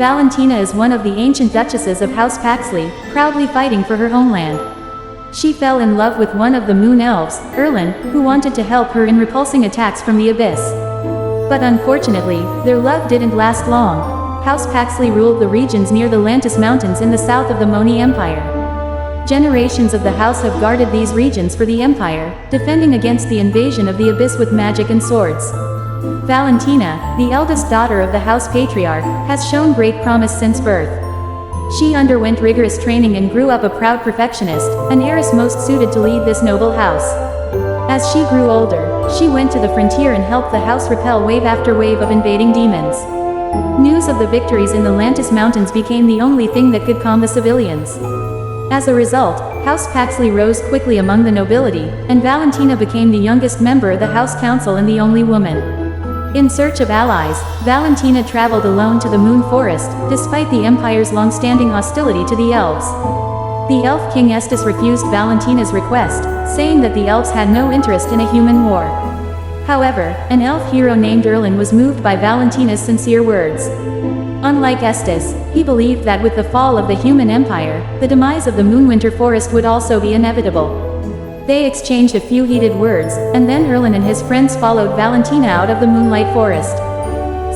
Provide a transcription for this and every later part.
Valentina is one of the ancient duchesses of House Paxley, proudly fighting for her homeland. She fell in love with one of the moon elves, Erlin, who wanted to help her in repulsing attacks from the abyss. But unfortunately, their love didn't last long. House Paxley ruled the regions near the Lantis Mountains in the south of the Moni Empire. Generations of the house have guarded these regions for the Empire, defending against the invasion of the abyss with magic and swords. Valentina, the eldest daughter of the House Patriarch, has shown great promise since birth. She underwent rigorous training and grew up a proud perfectionist, an heiress most suited to lead this noble house. As she grew older, she went to the frontier and helped the house repel wave after wave of invading demons. News of the victories in the Lantis Mountains became the only thing that could calm the civilians. As a result, House Paxley rose quickly among the nobility, and Valentina became the youngest member of the House Council and the only woman. In search of allies, Valentina traveled alone to the Moon Forest, despite the Empire's long-standing hostility to the elves. The Elf King Estes refused Valentina's request, saying that the elves had no interest in a human war. However, an elf hero named Erlin was moved by Valentina's sincere words. Unlike Estes, he believed that with the fall of the human empire, the demise of the Moonwinter Forest would also be inevitable. They exchanged a few heated words, and then Erlin and his friends followed Valentina out of the Moonlight Forest.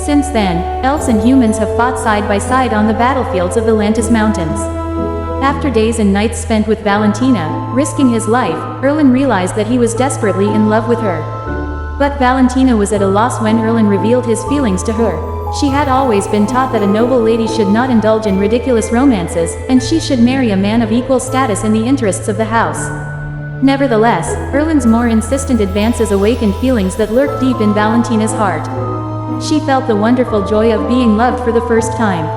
Since then, elves and humans have fought side by side on the battlefields of the Lantis Mountains. After days and nights spent with Valentina, risking his life, Erlin realized that he was desperately in love with her. But Valentina was at a loss when Erlin revealed his feelings to her. She had always been taught that a noble lady should not indulge in ridiculous romances, and she should marry a man of equal status in the interests of the house. Nevertheless, Erlin's more insistent advances awakened feelings that lurked deep in Valentina's heart. She felt the wonderful joy of being loved for the first time.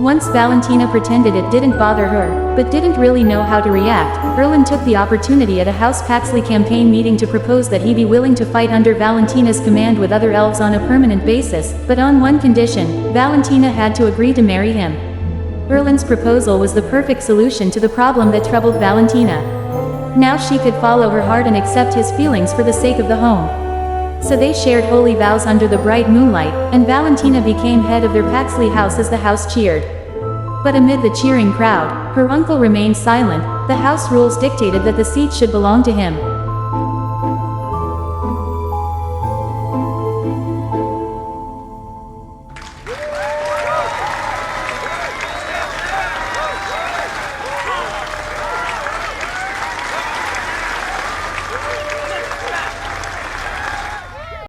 Once Valentina pretended it didn't bother her, but didn't really know how to react, Erlin took the opportunity at a House Paxley campaign meeting to propose that he be willing to fight under Valentina's command with other elves on a permanent basis, but on one condition: Valentina had to agree to marry him. Erlin's proposal was the perfect solution to the problem that troubled Valentina. Now she could follow her heart and accept his feelings for the sake of the home. So they shared holy vows under the bright moonlight, and Valentina became head of their Paxley house as the house cheered. But amid the cheering crowd, her uncle remained silent. The house rules dictated that the seat should belong to him.